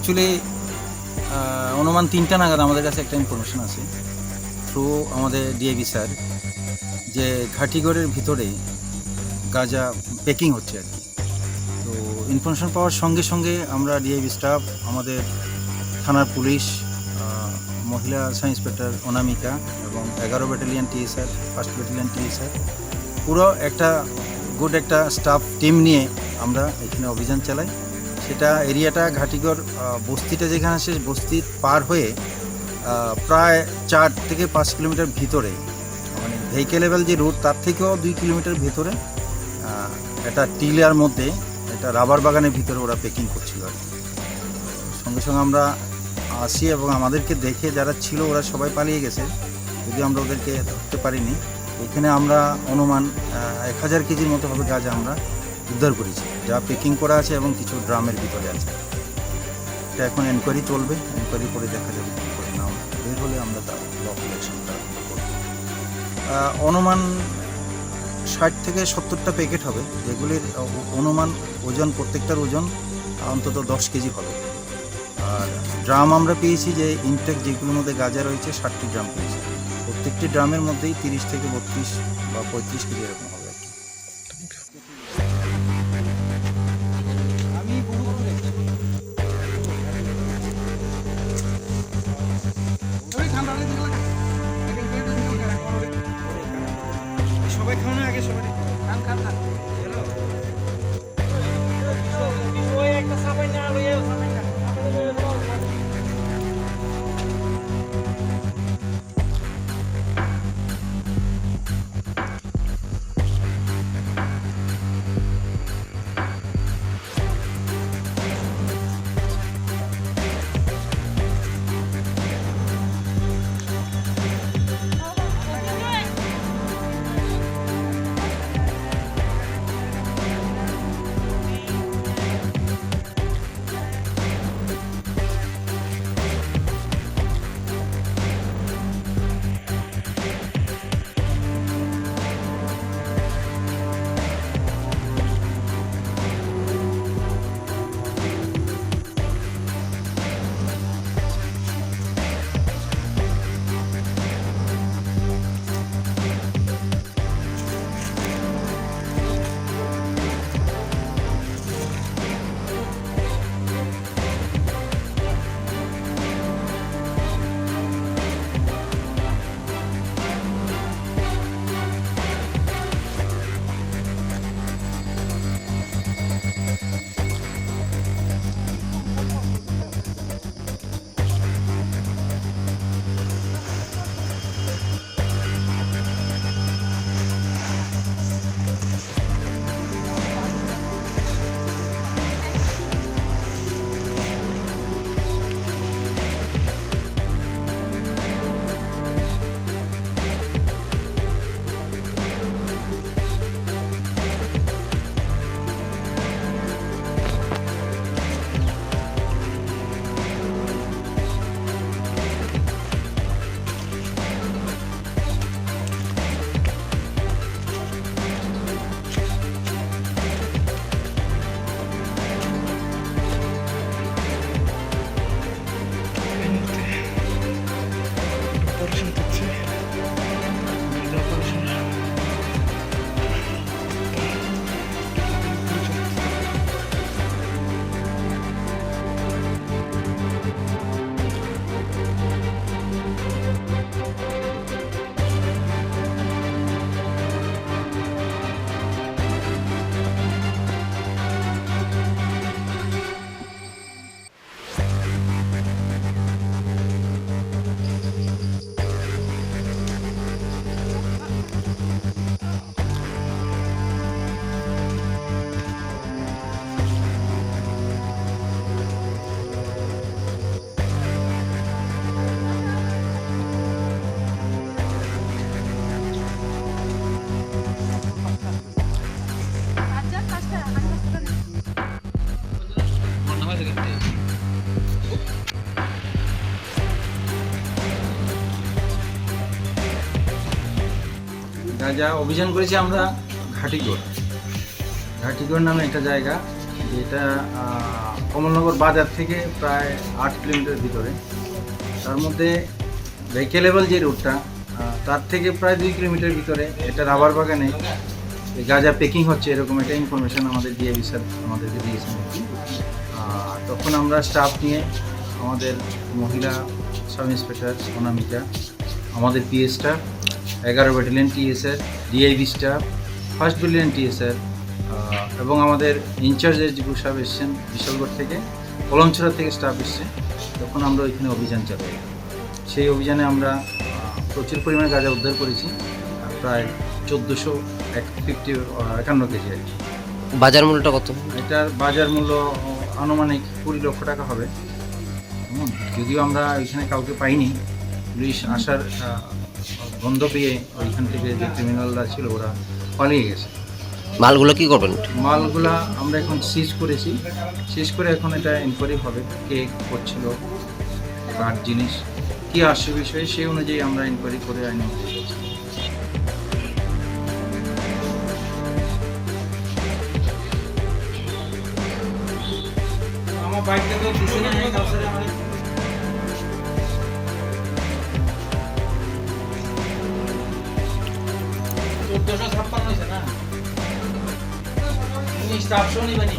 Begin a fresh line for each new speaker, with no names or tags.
Actually অনুমান 3টা নাগাদ আমাদের কাছে একটা ইনফরমেশন আছে থ্রু আমাদের ডিএবি স্যার যে ঘাটিগড়ের ভিতরে গাঁজা প্যাকিং হচ্ছে আর কি। তো ইনফরমেশন পাওয়ার সঙ্গে সঙ্গে আমরা ডিএবি স্টাফ, আমাদের থানার পুলিশ, মহিলা সাব ইন্সপেক্টর অনামিকা এবং 11 battalion TSR, 1st battalion TSR, পুরো একটা গুড একটা স্টাফ টিম নিয়ে আমরা এখানে অভিযান চালাই। সেটা এরিয়াটা ঘাটিগড় বস্তিটা যেখানে আছে, বস্তির পার হয়ে প্রায় 4 থেকে 5 কিলোমিটার ভিতরে, মানে ভেহিকেলেবল যে রুট তার থেকেও 2 কিলোমিটার ভিতরে একটা টিলার মধ্যে একটা রাবার বাগানের ভিতরে ওরা প্যাকিং করছিল আর কি। সঙ্গে সঙ্গে আমরা আসি এবং আমাদেরকে দেখে যারা ছিল ওরা সবাই পালিয়ে গেছে, যদিও আমরা ওদেরকে ধরতে পারিনি। এখানে আমরা অনুমান 1000 কেজির মতো হবে গাঁজা আমরা উদ্ধার করেছি, যা প্যাকিং করা আছে এবং কিছু ড্রামের ভিতরে আছে। এটা এখন এনকোয়ারি চলবে, এনকোয়ারি করে দেখা যাবে কী করে নাম বের হলে আমরা তার লকল অ্যাকশনটা করব। অনুমান 60 থেকে 70টা প্যাকেট হবে, যেগুলির অনুমান ওজন, প্রত্যেকটার ওজন অন্তত 10 কেজি হবে। আর ড্রাম আমরা পেয়েছি যে ইনটেক যেগুলোর মধ্যে গাঁজা রয়েছে 60টি ড্রাম পেয়েছি। প্রত্যেকটি ড্রামের মধ্যেই 30 থেকে 32 বা 35 কেজি এরকম হবে আর কি। সবাই খাওয়ানো আগে, সবাই খান একটা সাবাই না যা অভিযান করেছি আমরা ঘাটিগড় নামে একটা জায়গা, যেটা কমলনগর বাজার থেকে প্রায় 8 কিলোমিটার ভিতরে। তার মধ্যে ভেহিকেলেবল যে রুটটা তার থেকে প্রায় 2 কিলোমিটার ভিতরে এটা রাবার বাগানে গাঁজা পেকিং হচ্ছে, এরকম একটা ইনফরমেশন আমাদের ডিএবি স্যার আমাদেরকে দিয়েছেন। তখন আমরা স্টাফ নিয়ে আমাদের মহিলা সাব ইন্সপেক্টর সোনামিকা, আমাদের PS staff, 11 battalion TSR, DIB staff, 1st battalion TSR এবং আমাদের ইনচার্জ এসডিপি সাহেব এসেছেন বিশালগড় থেকে, কলমছড়া থেকে স্টাফ এসছে। তখন আমরা ওইখানে অভিযান চালাই। সেই অভিযানে আমরা প্রচুর পরিমাণে গাঁজা উদ্ধার করেছি, প্রায় 1451 কেজি আর কি।
বাজার মূল্যটা কত?
এটার বাজার মূল্য আনুমানিক 20 লক্ষ টাকা হবে। যদিও আমরা ওইখানে কাউকে পাইনি, পুলিশ আসার বন্ধ পেয়ে ওইখান থেকে যে ক্রিমিনালরা ছিল ওরা পালিয়ে গেছে।
মালগুলো কি করবেন?
মালগুলা আমরা এখন সিজ করেছি, সিজ করে এখন এটা ইনকোয়ারি হবে কে করছিল, কার জিনিস কী আসছে বিষয়ে, সেই অনুযায়ী আমরা ইনকোয়ারি করে আইন আমার বাইকটা তো দিছে না কাউসারে আমাদের 1456 হয়েছে না, 19 স্টাফ শো নিবেনি।